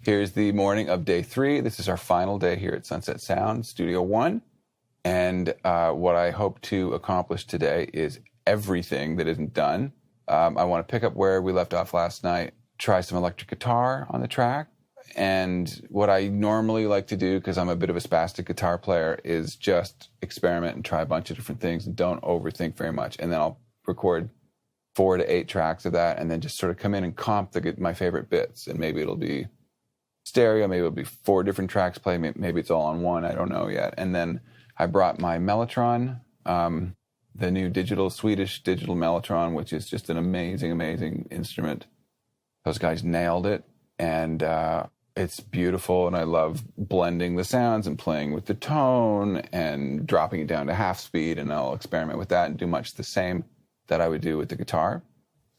Here's the morning of day 3. This is our final day here at Sunset Sound, Studio One. And what I hope to accomplish today is everything that isn't done. I want to pick up where we left off last night, try some electric guitar on the track. And what I normally like to do, because I'm a bit of a spastic guitar player, is just experiment and try a bunch of different things and don't overthink very much. And then I'll record 4 to 8 tracks of that and then just sort of come in and comp my favorite bits. And maybe it'll be stereo, maybe it'll be 4 different tracks played, maybe it's all on one, I don't know yet. And then I brought my Mellotron, the new Swedish digital Mellotron, which is just an amazing, amazing instrument. Those guys nailed it. And it's beautiful, and I love blending the sounds and playing with the tone and dropping it down to half speed, and I'll experiment with that and do much the same that I would do with the guitar.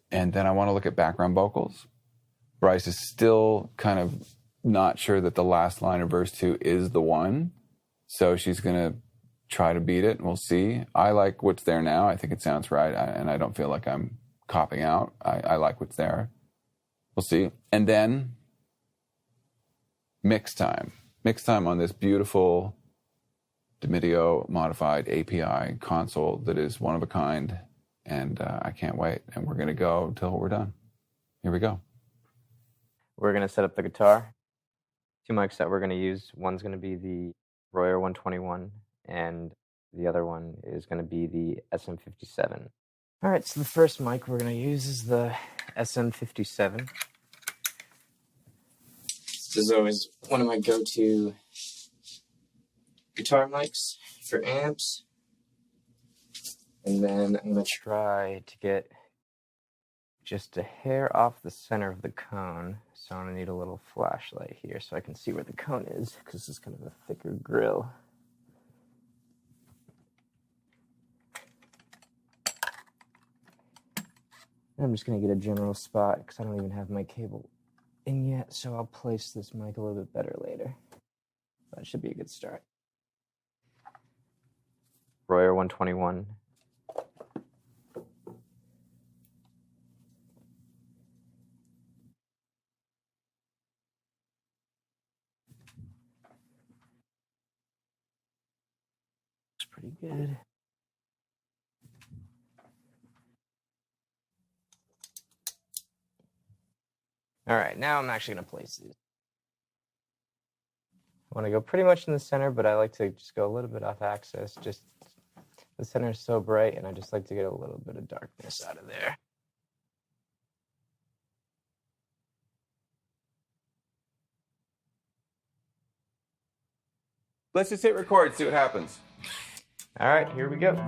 And then I want to look at background vocals. Bryce is still kind of not sure that the last line of verse 2 is the one, so she's going to try to beat it, and we'll see. I like what's there now. I think it sounds right, and I don't feel like I'm copping out. I like what's there. We'll see. And then mix time. Mix time on this beautiful Dimidio modified API console that is one of a kind. And I can't wait. And we're going to go until we're done. Here we go. We're going to set up the guitar. 2 mics that we're going to use. One's going to be the Royer 121, and the other one is going to be the SM57. All right, so the first mic we're going to use is the SM57. This is always one of my go-to guitar mics for amps. And then I'm going to try to get just a hair off the center of the cone. So I'm going to need a little flashlight here so I can see where the cone is, because it's kind of a thicker grill. I'm just going to get a general spot because I don't even have my cable in yet, so I'll place this mic a little bit better later. That should be a good start. Royer 121. Looks pretty good. All right, now I'm actually going to place these. I want to go pretty much in the center, but I like to just go a little bit off axis. Just the center is so bright, and I just like to get a little bit of darkness out of there. Let's just hit record, see what happens. All right, here we go.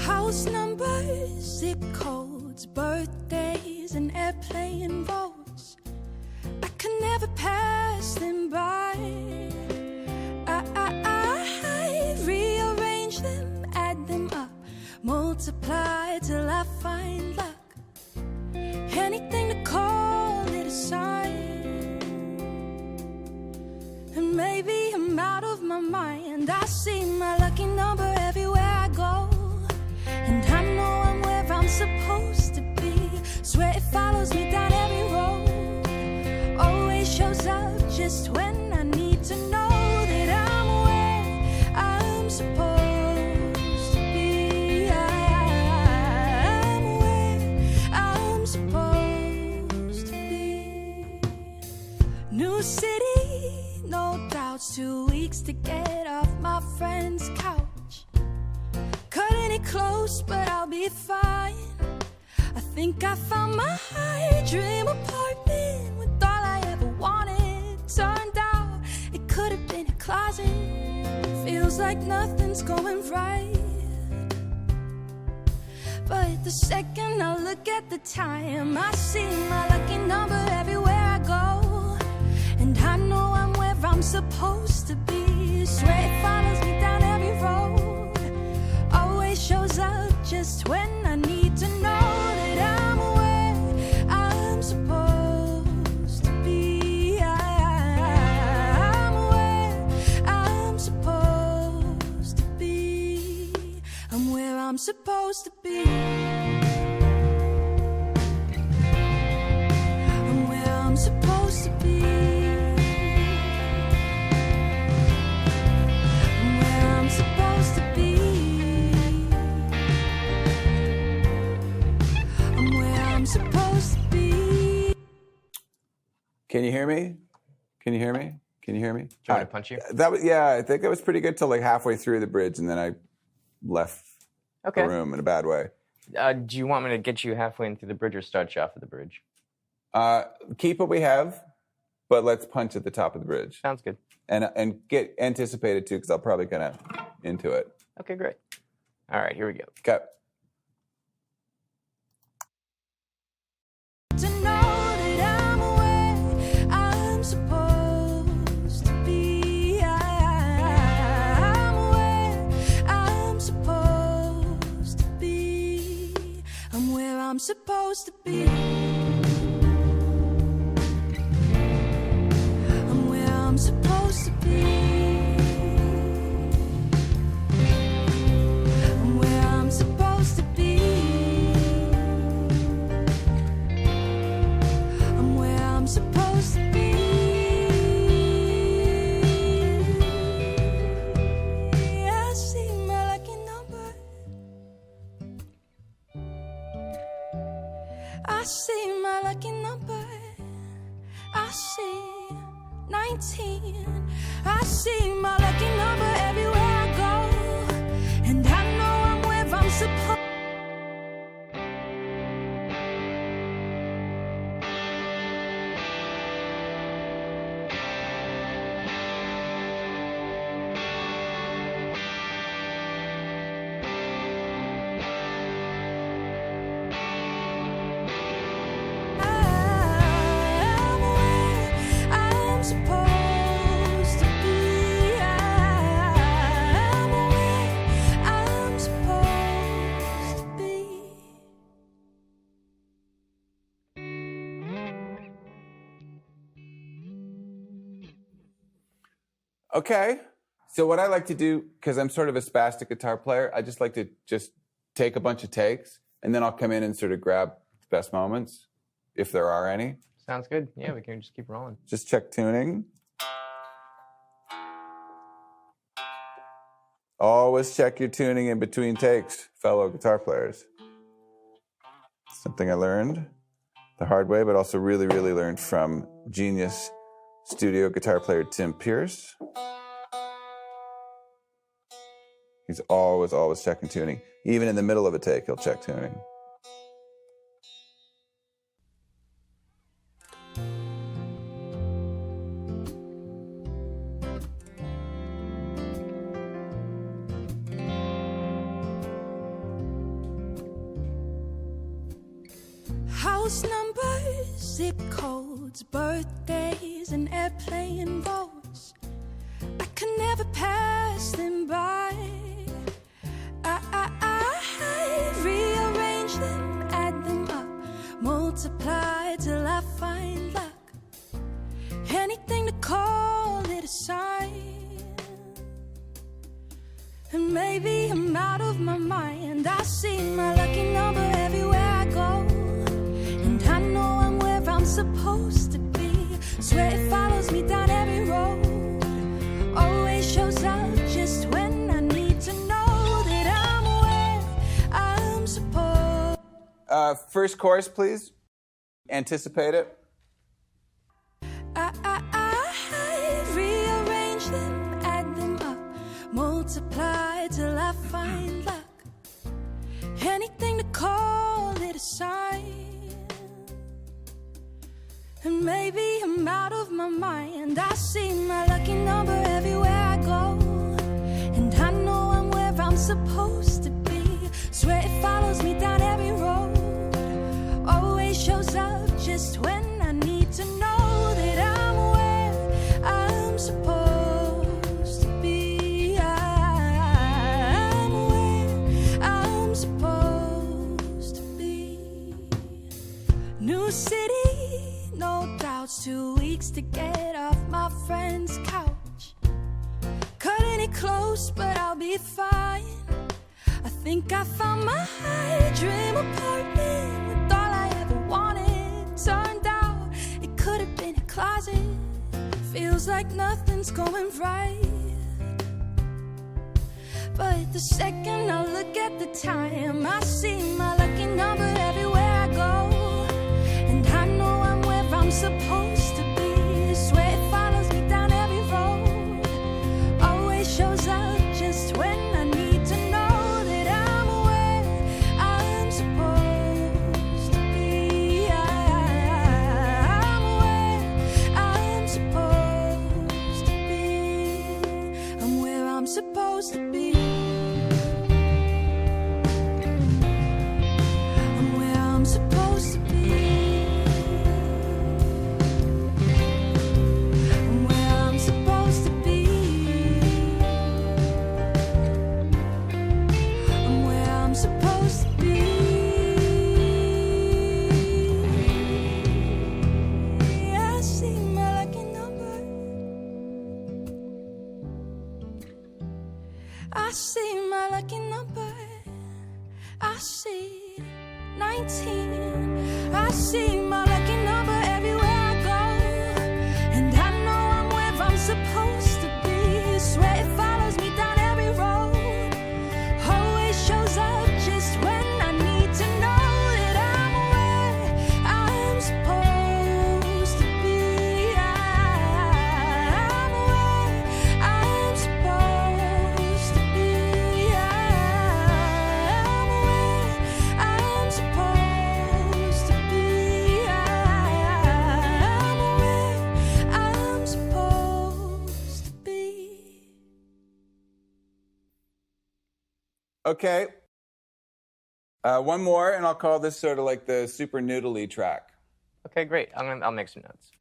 House numbers, zip codes, birthdays, and airplane roads. I can never pass them by. I rearrange them, add them up, multiply till I find luck. Anything to call it a sign. And maybe I'm out of my mind. I see my lucky number everywhere I go. And I know I'm where I'm supposed to be. Swear it follows me down every road. Always shows up just when I need to know that I'm where I'm supposed to be. I'm where I'm supposed to be. New city, no doubts. 2 weeks to get off my friend's couch. Cutting it close, but I'll be fine. I think I found my dream apartment with all I ever wanted. Turned out it could have been a closet. Feels like nothing's going right. But the second I look at the time, I see my lucky number everywhere I go. And I know I'm where I'm supposed to be. Swear it follows me down every road. Always shows up just when I need to know that I'm where I'm supposed to be. I'm supposed to be. I'm where I'm supposed to be. I'm where I'm supposed to be. I'm where I'm supposed to be. Can you hear me? Can you hear me? Can you hear me? Do you want me to punch you? That was, yeah, I think it was pretty good till like halfway through the bridge, and then I left Okay. the room in a bad way. Do you want me to get you halfway into the bridge or start you off at the bridge? Keep what we have, but let's punch at the top of the bridge. Sounds good. And get anticipated too, because I'll probably get into it. Okay, great. All right, here we go. Okay. To know that I'm where I'm supposed to be. I'm where I'm supposed to be. I'm where I'm supposed to be. I'm where I'm supposed to be. I'm where I'm supposed to be. I'm where I'm supposed to be. I see my lucky number. I see my lucky number. I see 19. I see my lucky number everywhere I go. And I know I'm where I'm supposed. I'm supposed to be. I'm where I'm supposed to be. Okay. So what I like to do, because I'm sort of a spastic guitar player, I just like to just take a bunch of takes, and then I'll come in and sort of grab the best moments, if there are any. Sounds good. Yeah, we can just keep rolling. Just check tuning. Always check your tuning in between takes, fellow guitar players. Something I learned the hard way, but also really, really learned from genius studio guitar player Tim Pierce. He's always checking tuning. Even in the middle of a take, he'll check tuning. House numbers, zip codes, birthdays, and airplane roads. I could never pass them by. I rearrange them, add them up, multiply till I find luck. Anything to call it a sign. And maybe I'm out of my mind. I see my lucky number everywhere I go. And I know I'm where I'm supposed to be. Swear it follows me down every road. Always shows up just when I need to know that I'm where I'm supposed. First chorus, please. Anticipate it. I rearrange them, add them up, multiply till I find luck. Anything to call it a sign. And maybe I'm out of my mind. I see my lucky number everywhere I go. And I know I'm where I'm supposed to be. Swear it follows me down every road. Always shows up just when I need to know that I'm where I'm supposed to be. I'm where I'm supposed to be. New city, no doubts. 2 weeks to get off my friend's couch. Cutting it close, but I'll be fine. think I found my dream apartment with all I ever wanted. Turned out it could have been a closet. Feels like nothing's going right. But the second I look at the time, I see my lucky number everywhere I go. And I know I'm where I'm supposed to be. Swear it follows me down every road. Always shows up just when I need to know that I'm where I'm supposed to be. I'm where I'm supposed to be. I'm where I'm supposed to be. I'm where I'm supposed to be. I'm where I'm supposed to be. I'm where I'm supposed to be. I see my lucky number. I see my lucky number. I see 19. I see my lucky number everywhere I go. And I know I'm where I'm supposed to be. Swear it follows me down every road. Always shows up just when I need to know that I'm where I'm supposed to be. I'm where I'm supposed to be. I'm where I'm supposed to be. I'm where I'm supposed to be. Okay. One more, and I'll call this sort of like the super noodly track. Okay, great. I'll make some notes.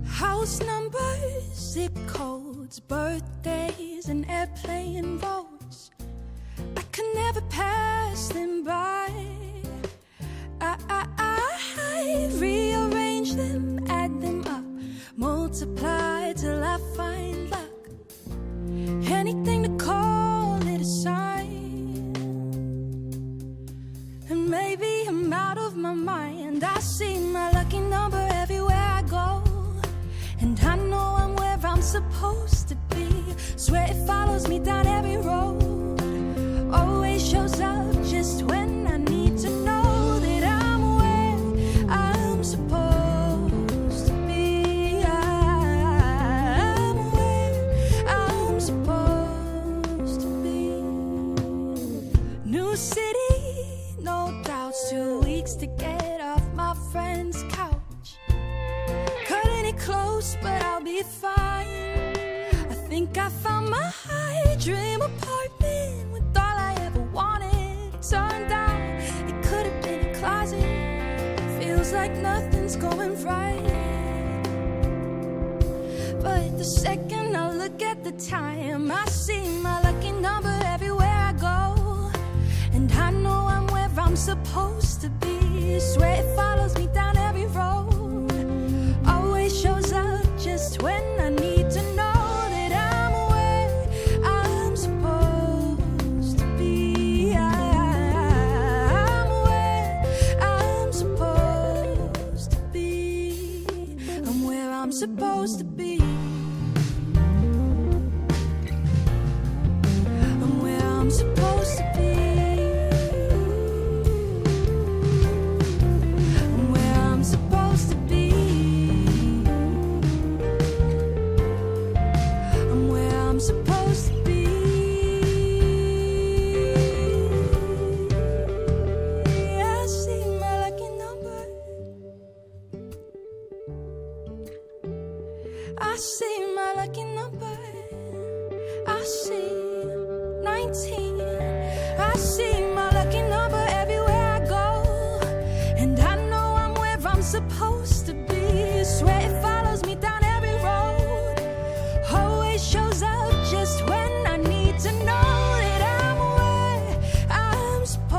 House numbers, zip codes, birthdays, and airplane roads. I could never pass them by. I rearrange them, add them up, multiply till I find luck. Anything to call it a sign. And maybe I'm out of my mind. I see my lucky number everywhere I go. And I know I'm where I'm supposed to be. Swear it follows me down every road. Always shows up just when I need to know that I'm where I'm supposed to be. I'm where I'm supposed to be. New city, no doubts. 2 weeks to get off my friend's couch. Cutting it close, but I'll be fine. I think I found my dream apartment with all I ever wanted. Turned out it could have been a closet. Feels like nothing's going right. But the second I look at the time, I see my lucky number everywhere I go. And I know I'm where I'm supposed to be. Swear it follows me down every road. Always shows up just when I need to know that I'm where I'm supposed to be. I'm where I'm supposed to be. I'm where I'm supposed to be. I'm where I'm supposed to be. I'm where I'm supposed to be. I'm where I'm supposed to be. I see my lucky number. I see my lucky number. I see 19. I see my lucky number everywhere I go. And I know I'm where I'm supposed to be. Swear it follows me down every road. Always shows up just when I need to know that I'm where I'm supposed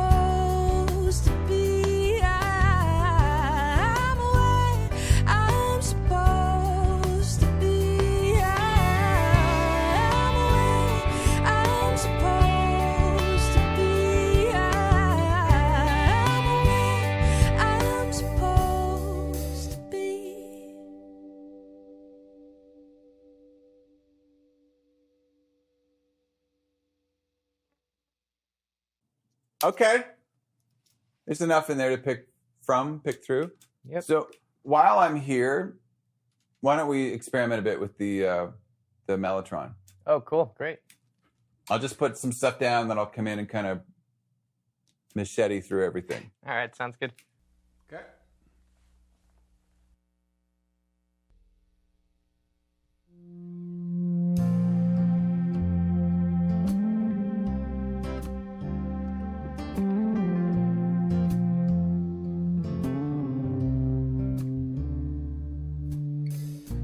Okay. There's enough in there to pick through. Yep. So while I'm here, why don't we experiment a bit with the Mellotron? Oh, cool. Great. I'll just put some stuff down, then I'll come in and kind of machete through everything. All right. Sounds good. Okay.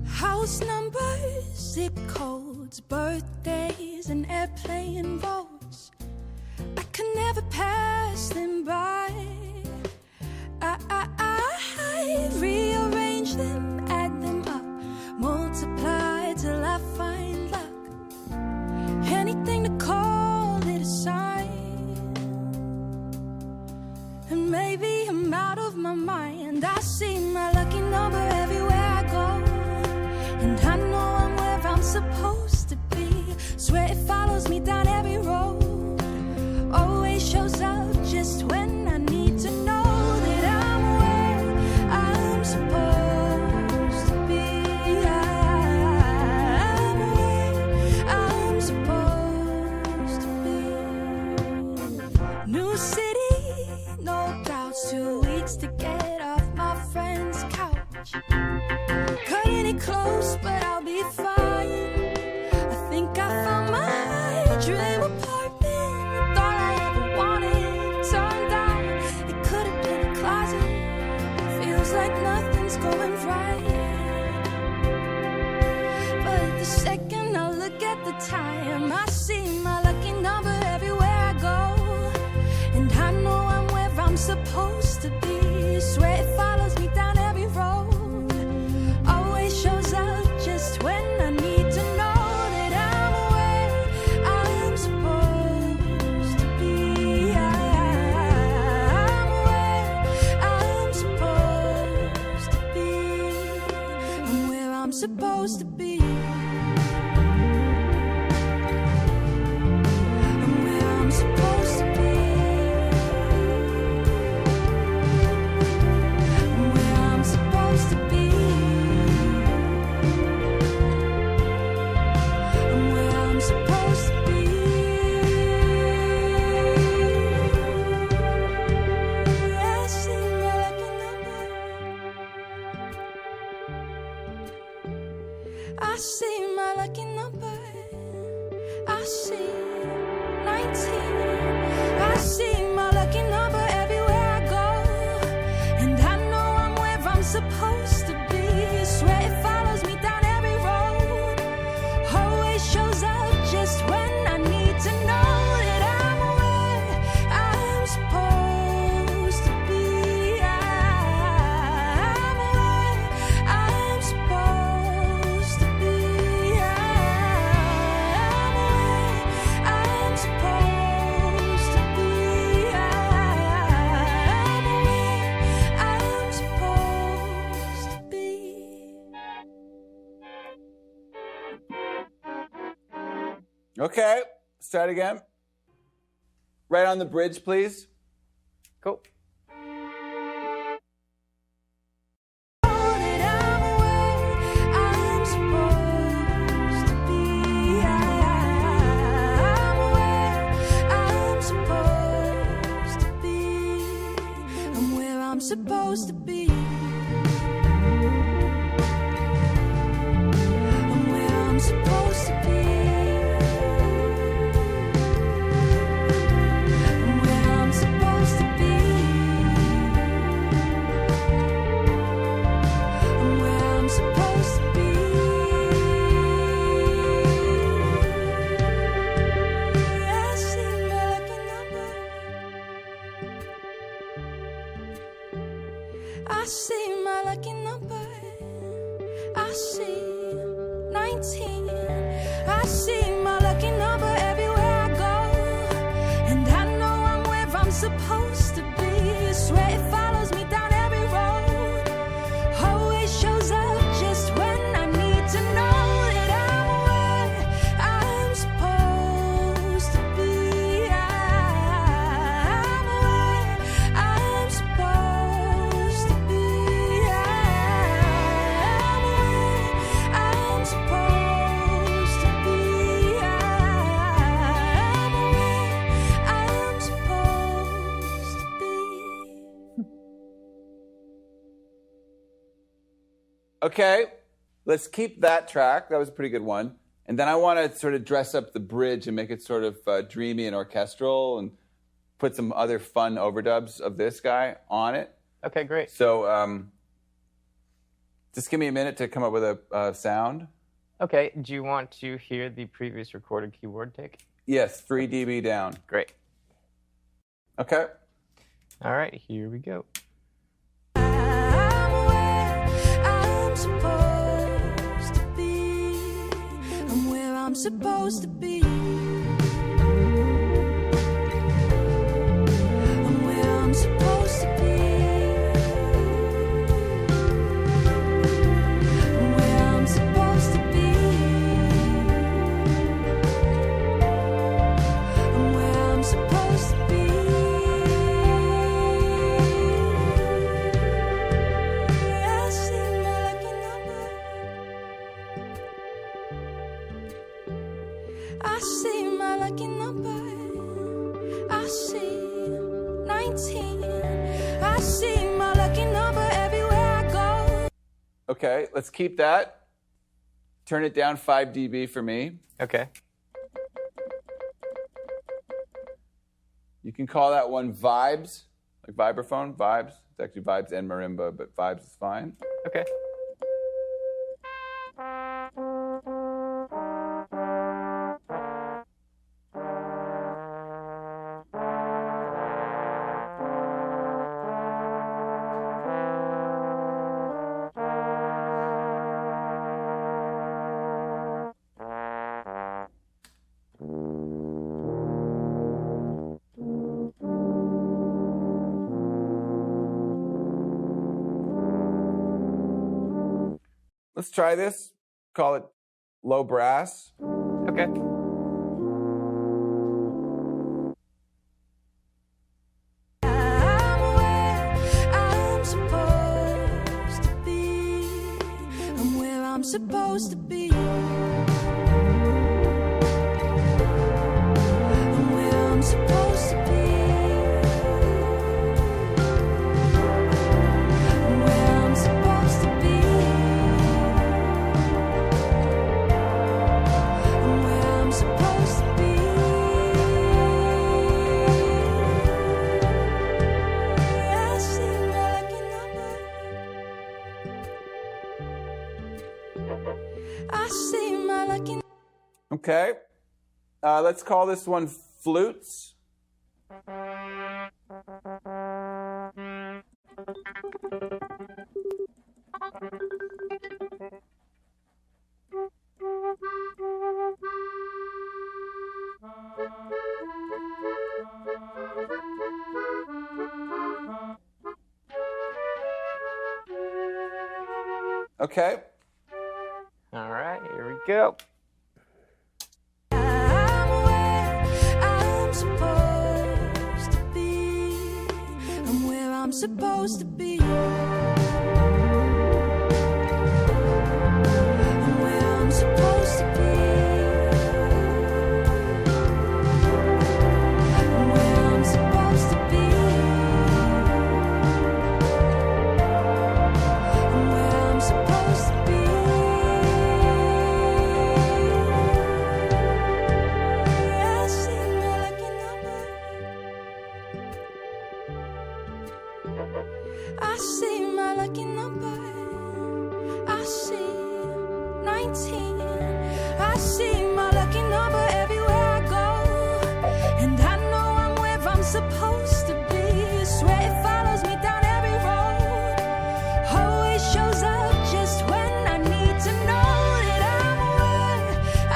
House numbers, zip codes, birthdays, and airplane roads. I can never pass them by. I rearrange them, add them up, multiply till I find luck. Anything to call it a sign. And maybe I'm out of my mind. I see my lucky number everywhere I go. And I know I'm where I'm supposed to be. Swear it follows me down every road. Always shows up just when I need to know that I'm where I'm supposed to be. I'm where I'm supposed to be. New city, no doubts. 2 weeks to get off my friend's couch. Cutting it close, but I'll be fine. I think I found my dream apartment. Thought I ever wanted, turned out it could have been a closet. Feels like nothing's going right. But the second I look at the time, I see my lucky number everywhere I go. And I know I'm where I'm supposed to be. Swear it follows me down every road. Shows up just when I need to know that I'm where I'm supposed to be. I'm where I'm supposed to be. I'm where I'm supposed to be. I'm where I'm supposed to be. I'm where I'm supposed to be. Supposed to be. I see my lucky number. I see my lucky number. I see 19. I see my lucky number everywhere I go. And I know I'm where I'm supposed to be. Swear it follows me down every road. Always shows up just when I need to know that I'm where I'm supposed to be. I'm where I'm supposed to be. I'm where I'm supposed to be. I'm where I'm supposed to be. Okay, start again. Right on the bridge, please. Cool. Supposed to be. I'm where I'm supposed to be. I'm where I'm supposed to be. I'm where I'm supposed to be. I see my lucky number. I see my lucky number. I see 19. I see my lucky number everywhere I go. And I know I'm where I'm supposed to be. Swear it follows me down every road. Always shows up just when I need to know that I'm where I'm supposed to be. I'm Okay, let's keep that track. That was a pretty good one. And then I want to sort of dress up the bridge and make it sort of dreamy and orchestral and put some other fun overdubs of this guy on it. Okay, great. So just give me a minute to come up with a sound. Okay, do you want to hear the previous recorded keyboard take? Yes, 3 dB down. Great. Okay. All right, here we go. I'm where I'm supposed to be. I'm where I'm supposed to be. I'm where I'm supposed to be. I'm where I'm supposed to be. I'm where I'm supposed to be. I see my lucky number. I see my lucky number. I see 19. I see my lucky number everywhere I go. Okay, let's keep that. Turn it down 5 dB for me. Okay. You can call that one Vibes, like vibraphone, Vibes. It's actually Vibes and marimba, but Vibes is fine. Okay. Let's try this. Call it low brass. Okay. I'm where I'm supposed to be. I'm where I'm supposed to be. I'm where I'm supposed to be. I'm where I'm supposed to be. I'm where I'm supposed to be. I see my lucky number. I see my lucky. Okay. Let's call this one Flutes. Okay. All right, here we go. I'm where I'm supposed to be. I'm where I'm supposed to be. I'm where I'm supposed to be. I'm where I'm supposed to be. I'm where I'm supposed to be. I see my lucky number. I see my lucky number. I see 19. I see my lucky number everywhere I go. And I know I'm where I'm supposed to be. Swear it follows me down every road. Always shows up just when I need to know that I'm where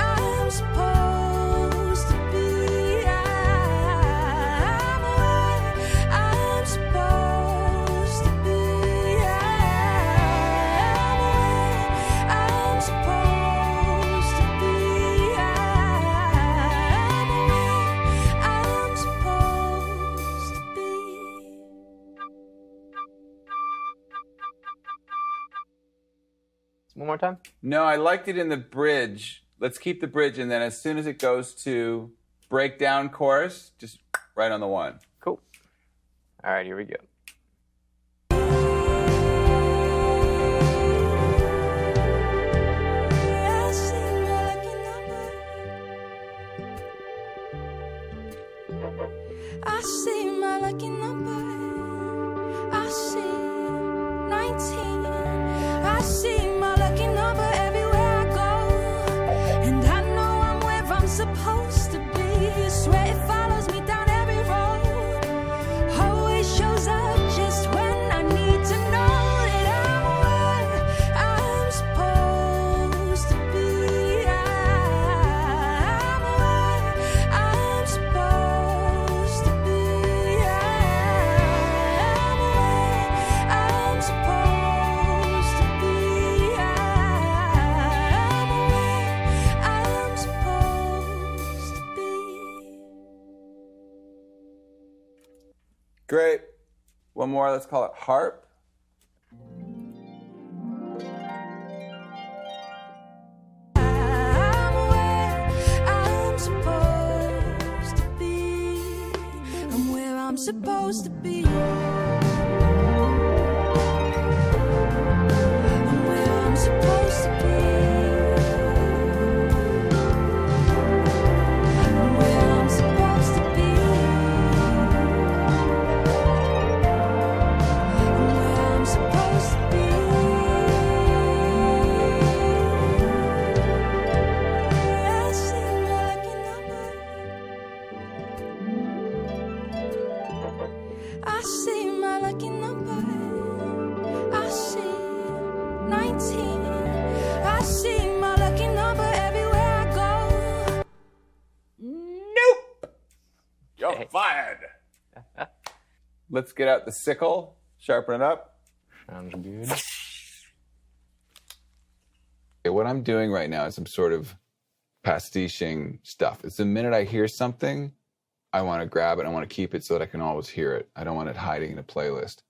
I'm supposed to be. I'm where I'm supposed to be. I'm where I'm supposed to be. I'm where I'm supposed to be. One more time. No, I liked it in the bridge. Let's keep the bridge, and then as soon as it goes to breakdown chorus, just right on the one. Cool. All right, here we go. Great. One more. Let's call it harp. I'm where I'm supposed to be. I'm where I'm supposed to be. I'm where I'm supposed to be. I'm where I'm supposed to be. I'm where I'm supposed to be. I see my lucky number. I see my lucky number. I see 19. I see my lucky number everywhere I go. Nope. You're fired. Let's get out the sickle, sharpen it up. Sounds good. Okay, what I'm doing right now is some sort of pastiching stuff. It's the minute I hear something, I want to grab it. I want to keep it so that I can always hear it. I don't want it hiding in a playlist.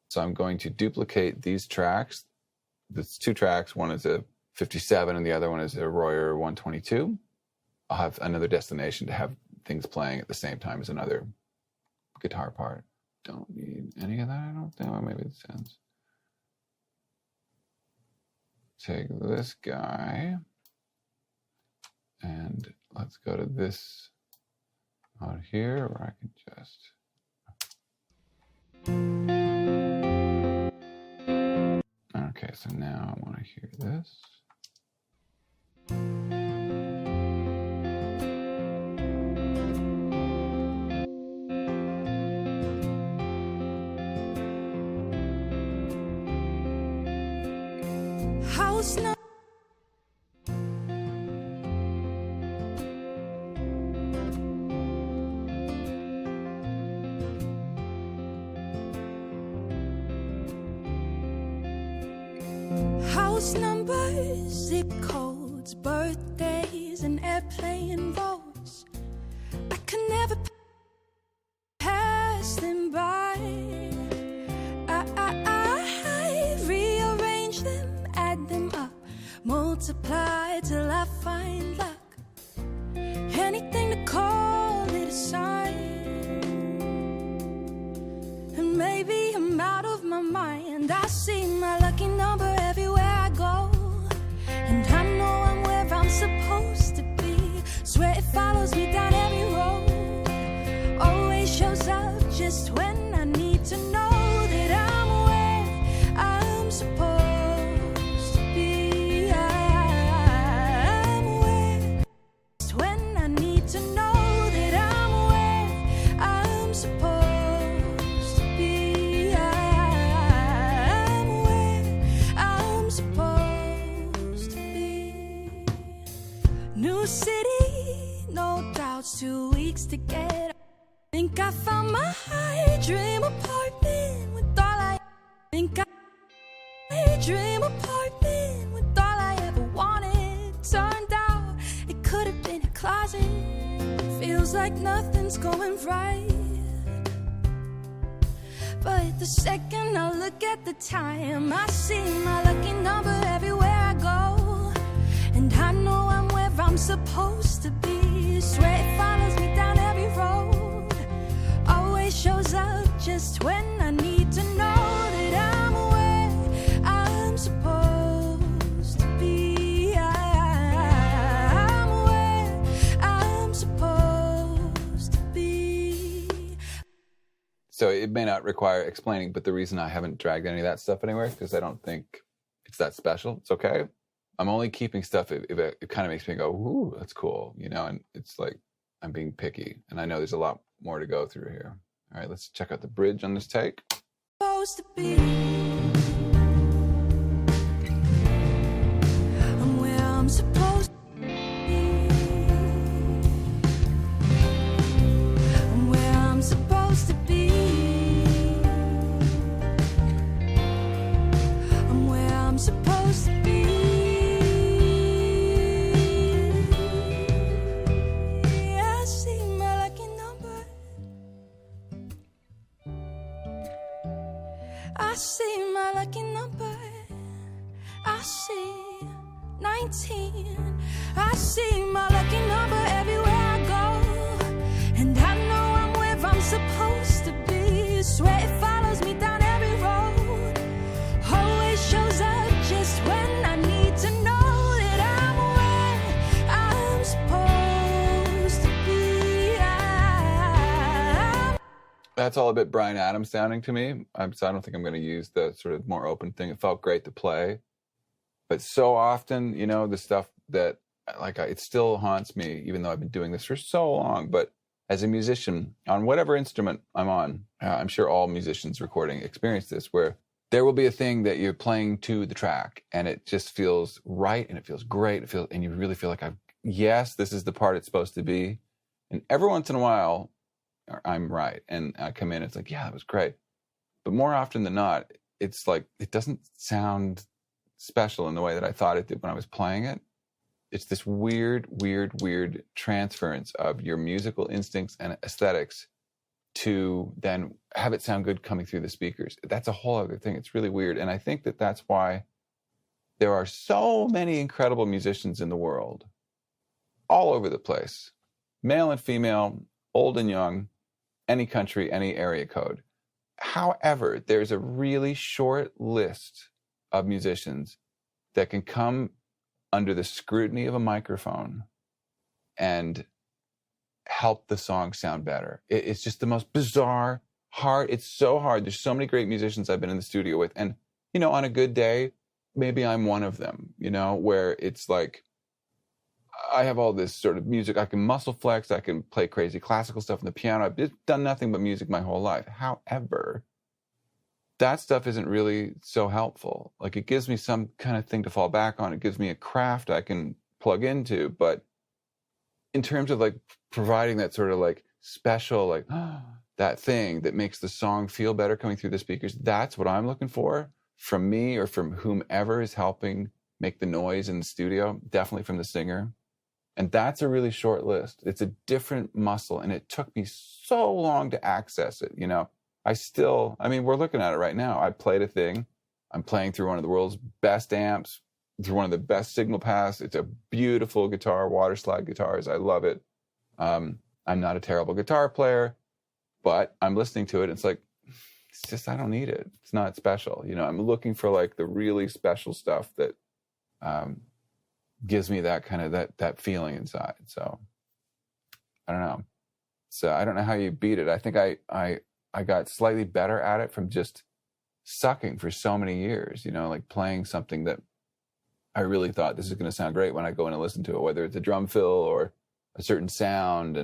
So I'm going to duplicate these tracks. There's 2 tracks. One is a 57 and the other one is a Royer 122. I'll have another destination to have things playing at the same time as another guitar part. Don't need any of that, I don't think. Well, maybe it sounds. Take this guy and let's go to this out here where I can just. Okay, so now I want to hear this. House number. House numbers, zip codes, birthdays, and airplane votes. I could never pass them by. I rearrange them, add them up, multiply till I find luck. Anything to call it a sign. And maybe I'm out of my mind. I see my lucky number everywhere I go, and I know I'm where I'm supposed to be. Swear it follows me down every road. Always shows up just when I need to know that I'm where I'm supposed to be. I'm where just when I need to know that I'm where I'm supposed to be. I'm where I'm supposed to be. New city, no doubts, 2 weeks to get up. Think I found my dream apartment with all I think I dream apartment with all I ever wanted. Turned out it could have been a closet. Feels like nothing's going right. But the second I look at the time, I see my lucky number everywhere I go, and I know I'm where I'm supposed to be. Swear it follows me down every road. Always shows up just when I need to know that I'm where I'm supposed to be. I'm where I'm supposed to be. So it may not require explaining, but the reason I haven't dragged any of that stuff anywhere is because I don't think it's that special. It's okay. I'm only keeping stuff if it kind of makes me go, ooh, that's cool, you know, and it's like I'm being picky. And I know there's a lot more to go through here. All right, let's check out the bridge on this take. Supposed to be. I'm where I'm supposed to be. I'm where I'm supposed to be. I'm where I'm supposed to be. I see my lucky number. I see my lucky number. I see 19. I see my lucky number everywhere I go. And I know I'm where I'm supposed to be. Swear it follows me down every road. Always shows up just when I need to know that I'm where I'm supposed to be. That's all a bit Bryan Adams sounding to me. So I don't think I'm going to use the sort of more open thing. It felt great to play. But so often, you know, the stuff that, it still haunts me, even though I've been doing this for so long. But as a musician, on whatever instrument I'm on, I'm sure all musicians recording experience this, where there will be a thing that you're playing to the track, and it just feels right, and it feels great, and you really feel like, yes, this is the part it's supposed to be. And every once in a while, I'm right, and I come in, it's like, yeah, that was great. But more often than not, it's like, it doesn't sound special in the way that I thought it did when I was playing it. It's this weird transference of your musical instincts and aesthetics to then have it sound good coming through the speakers. That's a whole other thing. It's really weird. And I think that that's why there are so many incredible musicians in the world, all over the place, male and female, old and young, any country, any area code. However, there's a really short list of musicians that can come under the scrutiny of a microphone and help the song sound better. It's just the most bizarre, hard. It's so hard. There's so many great musicians I've been in the studio with. And, you know, on a good day, maybe I'm one of them, you know, where it's like, I have all this sort of music. I can muscle flex. I can play crazy classical stuff on the piano. I've just done nothing but music my whole life. However, that stuff isn't really so helpful. Like, it gives me some kind of thing to fall back on. It gives me a craft I can plug into. But in terms of like providing that sort of like special, like that thing that makes the song feel better coming through the speakers, that's what I'm looking for from me or from whomever is helping make the noise in the studio, definitely from the singer. And that's a really short list. It's a different muscle, and it took me so long to access it, you know. We're looking at it right now. I played a thing. I'm playing through one of the world's best amps, through one of the best signal paths. It's a beautiful guitar, water slide guitars. I love it. I'm not a terrible guitar player, but I'm listening to it. It's like, it's just, I don't need it. It's not special. You know, I'm looking for like the really special stuff that gives me that kind of that feeling inside. So I don't know. So I don't know how you beat it. I think I got slightly better at it from just sucking for so many years, you know, like playing something that I really thought this is going to sound great when I go in and listen to it, whether it's a drum fill or a certain sound.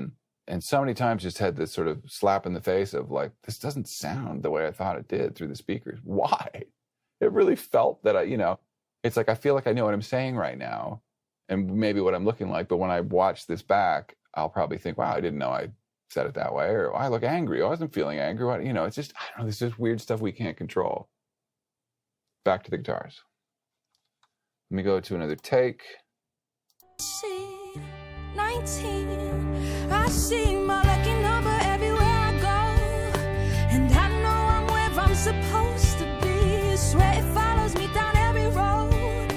And so many times just had this sort of slap in the face of like, this doesn't sound the way I thought it did through the speakers. Why? It really felt that it's like, I feel like I know what I'm saying right now and maybe what I'm looking like. But when I watch this back, I'll probably think, wow, I didn't know I said it that way, or I look angry. I wasn't feeling angry. It's just, I don't know, this is weird stuff we can't control. Back to the guitars. Let me go to another take. See 19. I see my lucky number everywhere I go, and I know I'm where I'm supposed to be. Swear it follows me down every road.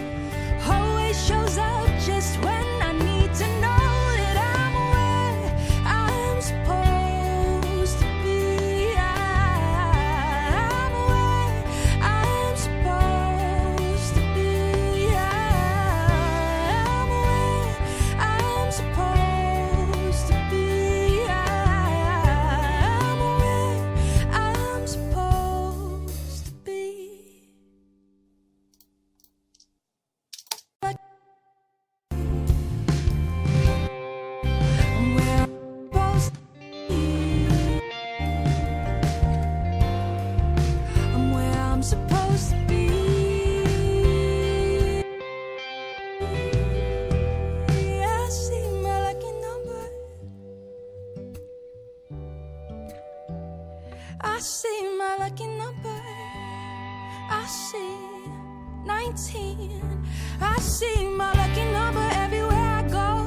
Always shows up just when I need to know that I'm where I'm supposed to be. I'm where I'm supposed to be. I'm where I'm supposed to be. I'm where I'm supposed to be. I'm where I'm supposed to be. I'm where I'm supposed to be. I see my lucky number. I see my lucky number. I see 19. I see my lucky number everywhere I go,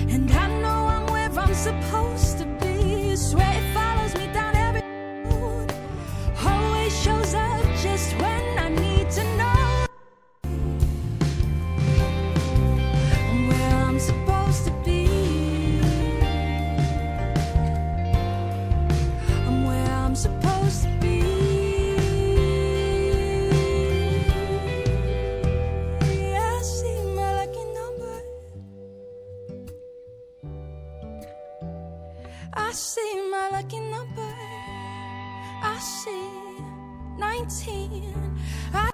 and I know I'm where I'm supposed to be. Swear it follows me down every road. Always shows up 19. I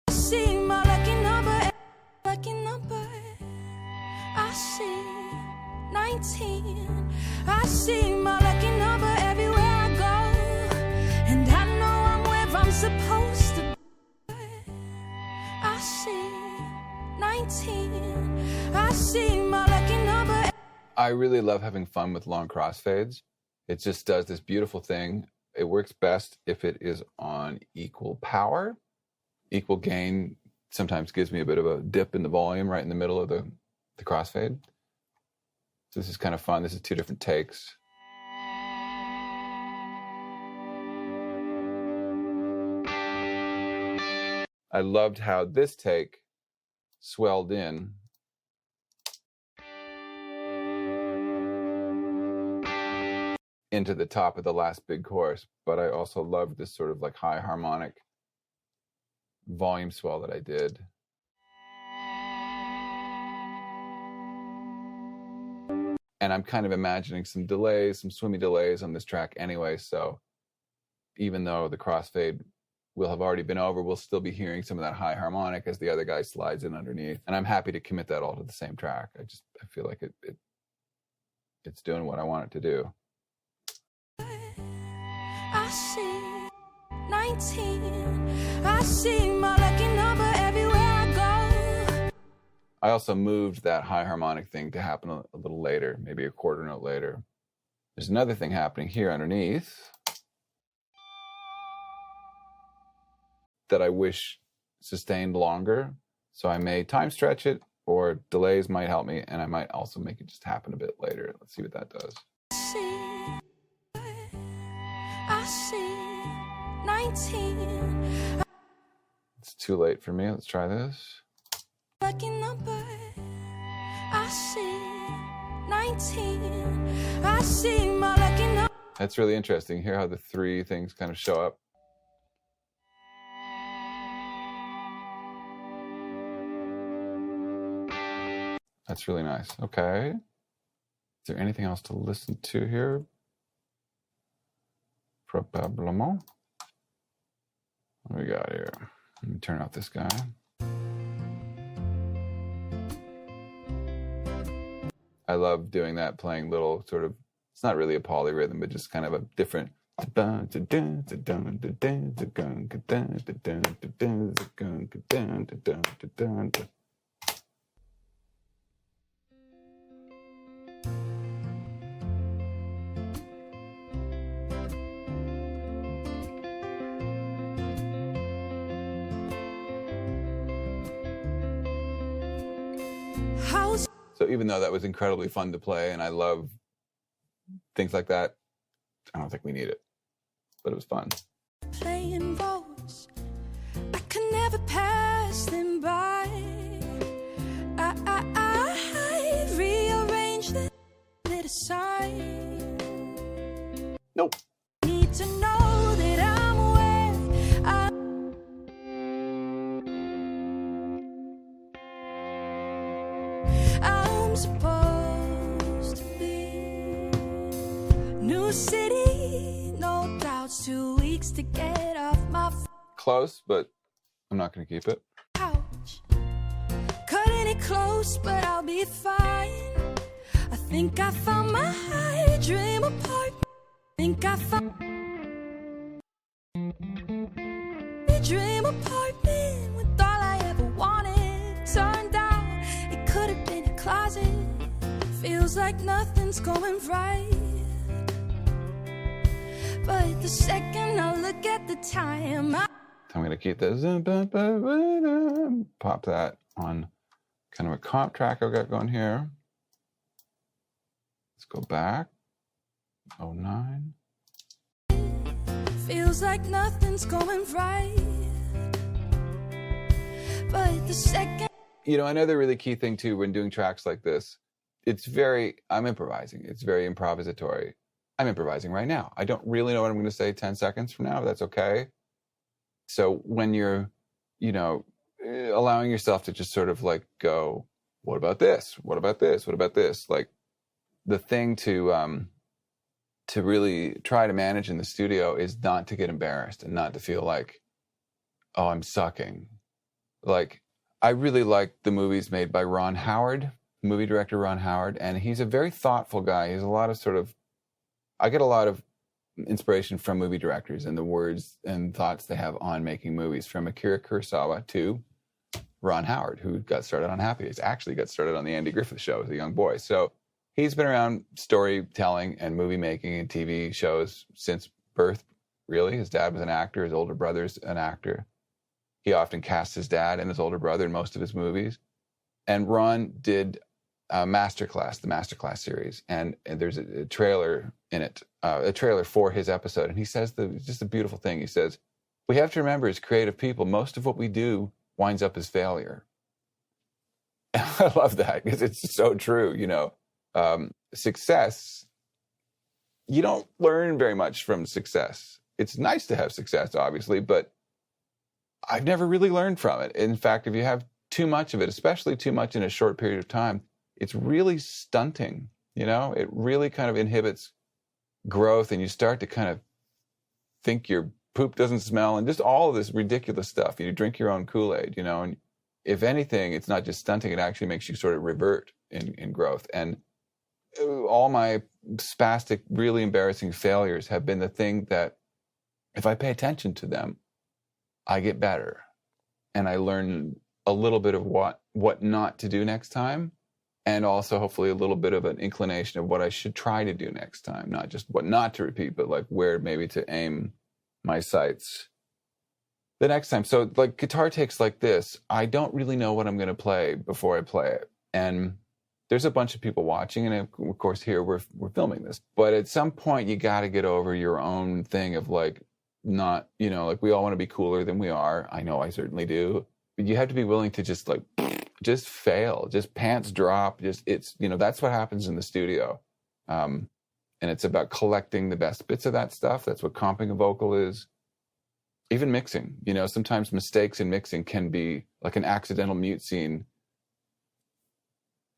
see my lucky number, lucky number. I see 19. I see my lucky number everywhere I go, and I know I'm where I'm supposed to be. I see 19. I see my lucky number. I really love having fun with long crossfades. It just does this beautiful thing. It works best if it is on equal power. Equal gain sometimes gives me a bit of a dip in the volume right in the middle of the crossfade. So this is kind of fun. This is 2 different takes. I loved how this take swelled in into the top of the last big chorus, but I also loved this sort of like high harmonic volume swell that I did. And I'm kind of imagining some delays, some swimmy delays on this track anyway, so even though the crossfade will have already been over, we'll still be hearing some of that high harmonic as the other guy slides in underneath. And I'm happy to commit that all to the same track. I feel like it's doing what I want it to do. I see 19. I see my lucky number everywhere I go. I also moved that high harmonic thing to happen a little later, maybe a quarter note later. There's another thing happening here underneath that I wish sustained longer. So I may time stretch it, or delays might help me, and I might also make it just happen a bit later. Let's see what that does. I see 19. It's too late for me. Let's try this. Lucky number. I see 19. I see my lucky number. That's really interesting. Hear how the 3 things kind of show up. That's really nice. Okay. Is there anything else to listen to here? Probablement. What do we got here? Let me turn off this guy. I love doing that, playing little sort of, it's not really a polyrhythm, but just kind of a different. So even though that was incredibly fun to play, and I love things like that, I don't think we need it, but it was fun. Playing roles, I could never pass them by. I rearranged them, lit aside. Nope. Need to know that I'm where I'm supposed to be. New city, no doubts. 2 weeks to get off my Close, but I'm not going to keep it. couch. Cutting it close, but I'll be fine. I think I found my dream apartment. Think I found my dream apartment with all I ever wanted. Turned out it could have been a closet. Feels like nothing's going right. But the second I look at the time, I'm going to keep this. Pop that on kind of a comp track I've got going here. Let's go back. 09. feels like nothing's going right. But the second You know, another really key thing too when doing tracks like this, I'm improvising. It's very improvisatory. I'm improvising right now. I don't really know what I'm going to say 10 seconds from now, but that's okay. So when you're, allowing yourself to just sort of like go, what about this? What about this? What about this? Like the thing to to really try to manage in the studio is not to get embarrassed and not to feel like, oh, I'm sucking. Like, I really like the movies made by Ron Howard, movie director Ron Howard, and he's a very thoughtful guy. He has a lot of I get a lot of inspiration from movie directors and the words and thoughts they have on making movies, from Akira Kurosawa to Ron Howard, who got started on Happy Days, actually got started on the Andy Griffith Show as a young boy. So he's been around storytelling and movie making and TV shows since birth, really. His dad was an actor. His older brother's an actor. He often cast his dad and his older brother in most of his movies. And Ron did Masterclass, the Masterclass series. And there's a trailer in it, a trailer for his episode. And he says just a beautiful thing. He says, we have to remember as creative people, most of what we do winds up as failure. I love that because it's so true. You know, success, you don't learn very much from success. It's nice to have success, obviously, but I've never really learned from it. In fact, if you have too much of it, especially too much in a short period of time, it's really stunting. You know, it really kind of inhibits growth, and you start to kind of think your poop doesn't smell and just all of this ridiculous stuff. You drink your own Kool-Aid, you know, and if anything, it's not just stunting, it actually makes you sort of revert in growth. And all my spastic, really embarrassing failures have been the thing that, if I pay attention to them, I get better. And I learn a little bit of what not to do next time. And also hopefully a little bit of an inclination of what I should try to do next time. Not just what not to repeat, but like where maybe to aim my sights the next time. So like guitar takes like this, I don't really know what I'm going to play before I play it. And there's a bunch of people watching, and of course here we're filming this. But at some point you got to get over your own thing of like not, you know, like we all want to be cooler than we are. I know I certainly do. But you have to be willing to just like, just fail, just pants drop. Just, it's, you know, that's what happens in the studio. And it's about collecting the best bits of that stuff. That's what comping a vocal is. Even mixing, you know, sometimes mistakes in mixing can be like an accidental mute scene.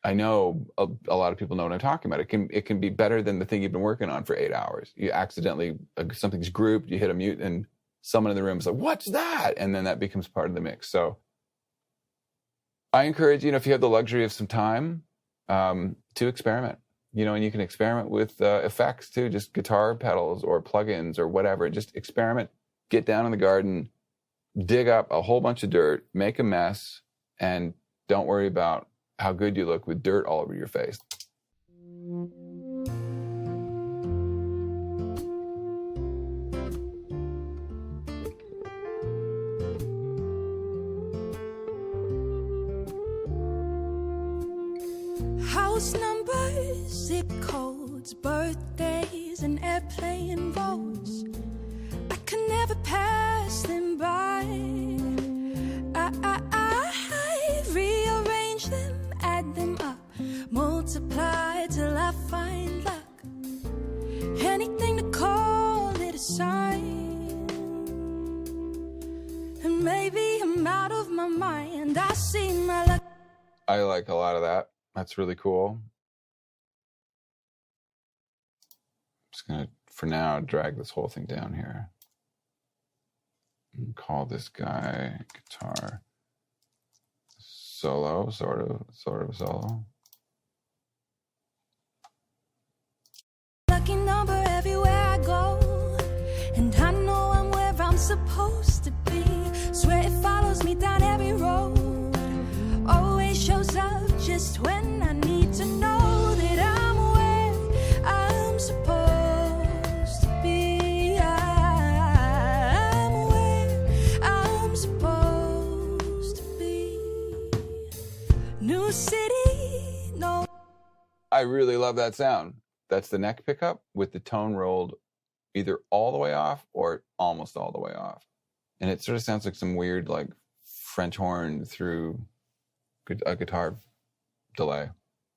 I know a lot of people know what I'm talking about. It can be better than the thing you've been working on for 8 hours. You accidentally, something's grouped, you hit a mute, and someone in the room is like, what's that? And then that becomes part of the mix. So I encourage, you know, if you have the luxury of some time, to experiment, you know, and you can experiment with effects too, just guitar pedals or plugins or whatever. Just experiment, get down in the garden, dig up a whole bunch of dirt, make a mess, and don't worry about how good you look with dirt all over your face. House numbers, zip codes, birthdays, and airplane votes. I can never pass them by. I rearrange them, add them up, multiply till I find luck. Anything to call it a sign. And maybe I'm out of my mind. I see my luck. I like a lot of that. That's really cool. I'm just going to, for now, drag this whole thing down here. And call this guy guitar solo, sort of solo. Lucky number everywhere I go, and I know I'm where I'm supposed to be. Swear it follows me down every road. Always shows up just when I need to know that I'm where I'm supposed to be. I'm where I'm supposed to be. New city, no. I really love that sound. That's the neck pickup with the tone rolled either all the way off or almost all the way off. And it sort of sounds like some weird like French horn through a guitar delay.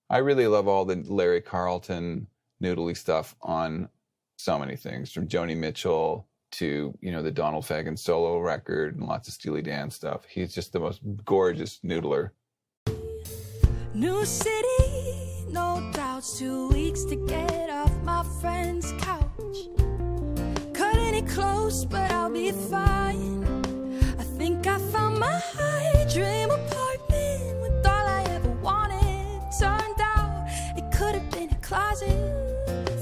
I really love all the Larry Carlton noodly stuff on so many things, from Joni Mitchell to, you know, the Donald Fagen solo record and lots of Steely Dan stuff. He's just the most gorgeous noodler. New city, no doubts. 2 weeks to get off my friend's couch. close, but I'll be fine. I think I found my dream apartment with all I ever wanted. Turned out it could have been a closet.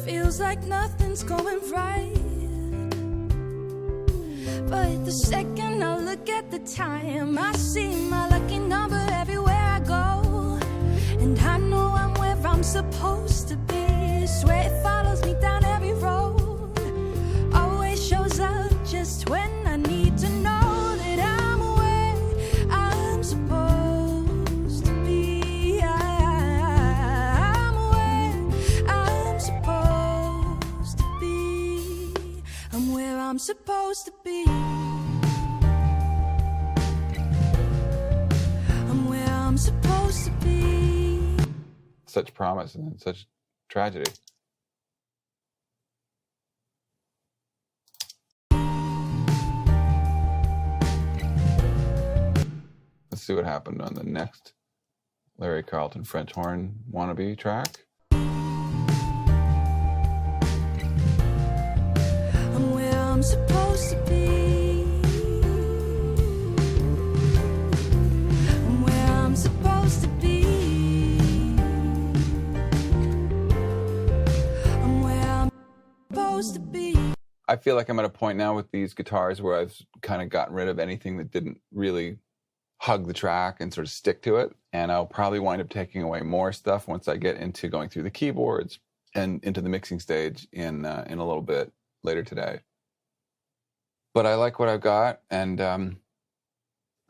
Feels like nothing's going right. But the second I look at the time, I see my lucky number everywhere I go. And I know I'm where I'm supposed to be. Swear it follows me down every road. Always shows up just when I need to know that I'm where I'm supposed to be. I'm where I'm supposed to be. I'm where I'm supposed to be. I'm where I'm supposed to be. Such promise and such tragedy. Let's see what happened on the next Larry Carlton French horn wannabe track. I'm where I'm supposed to be. I'm where I'm supposed to be. I'm where I'm supposed to be. I feel like I'm at a point now with these guitars where I've kind of gotten rid of anything that didn't really hug the track and sort of stick to it. And I'll probably wind up taking away more stuff once I get into going through the keyboards and into the mixing stage in a little bit later today. But I like what I've got. And,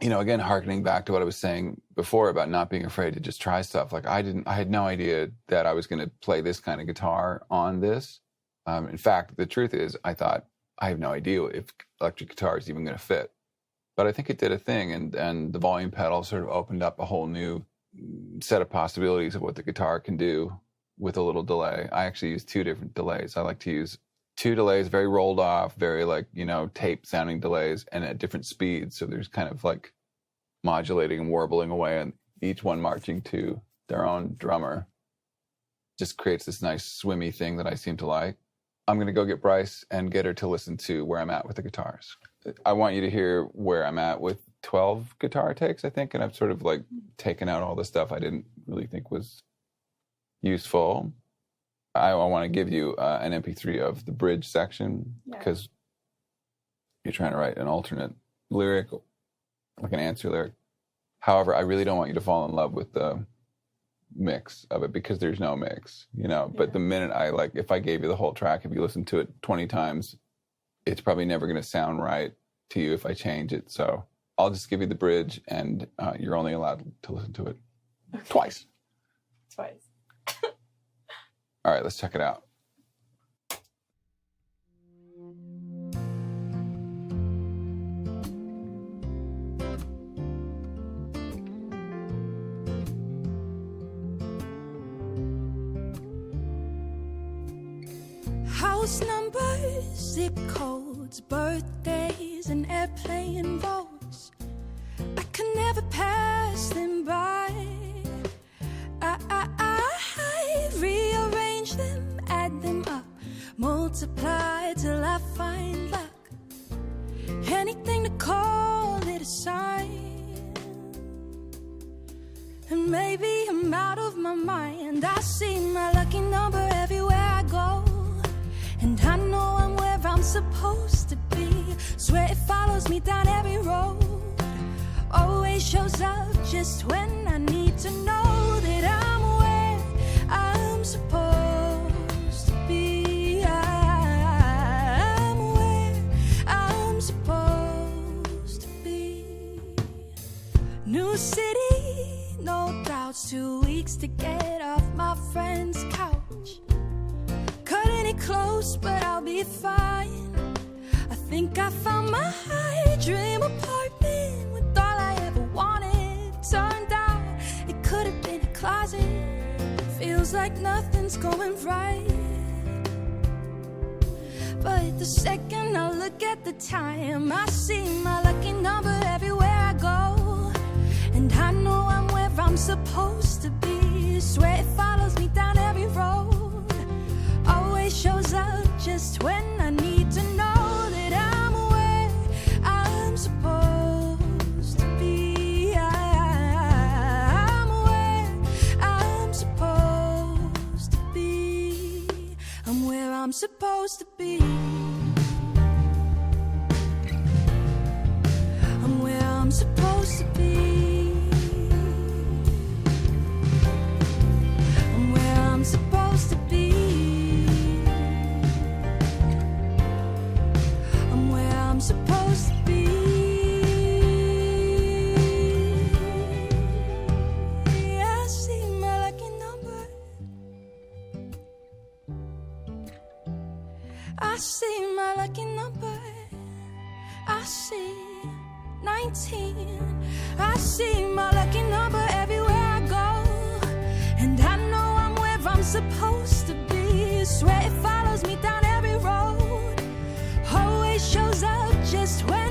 again, hearkening back to what I was saying before about not being afraid to just try stuff. Like I had no idea that I was going to play this kind of guitar on this. In fact, the truth is I thought I have no idea if electric guitar is even going to fit. But I think it did a thing, and the volume pedal sort of opened up a whole new set of possibilities of what the guitar can do with a little delay. I actually use 2 different delays. I like to use 2 delays, very rolled off, very tape sounding delays, and at different speeds. So there's kind of like modulating and warbling away, and each one marching to their own drummer. Just creates this nice swimmy thing that I seem to like. I'm going to go get Bryce and get her to listen to where I'm at with the guitars. I want you to hear where I'm at with 12 guitar takes, I think, and I've sort of taken out all the stuff I didn't really think was useful. I want to give you an MP3 of the bridge section because you're trying to write an alternate lyric, like an answer lyric. However, I really don't want you to fall in love with the mix of it because there's no mix, But the minute if I gave you the whole track, if you listen to it 20 times, it's probably never going to sound right to you if I change it. So I'll just give you the bridge, and you're only allowed to listen to it twice. All right, let's check it out. House numbers, zip codes, birthdays, and airplane roads. I can never pass them by. I rearrange them, add them up, multiply till I find luck. Anything to call it a sign. And maybe I'm out of my mind. I see my lucky number everywhere I go. And I know I'm where I'm supposed to be. Swear it follows me down every road. Always shows up just when I need to know that I'm where I'm supposed to be. I'm where I'm supposed to be. New city, no doubts. 2 weeks to get off my friend's couch. Cutting it close, but I'll be fine. I think I found my dream apartment with all I ever wanted. Turned out it could have been a closet. Feels like nothing's going right. But the second I look at the time, I see my lucky number everywhere I go. And I know I'm where I'm supposed to be. Swear it follows me down every road. Always shows up just when I need to know that I'm supposed to be. I'm where I'm supposed to be. I'm where I'm supposed to be. I'm where I'm supposed to be. I see my lucky number. I see my lucky number. I see 19. I see my lucky number everywhere I go, and I know I'm where I'm supposed to be. Swear it follows me down every road, always shows up just when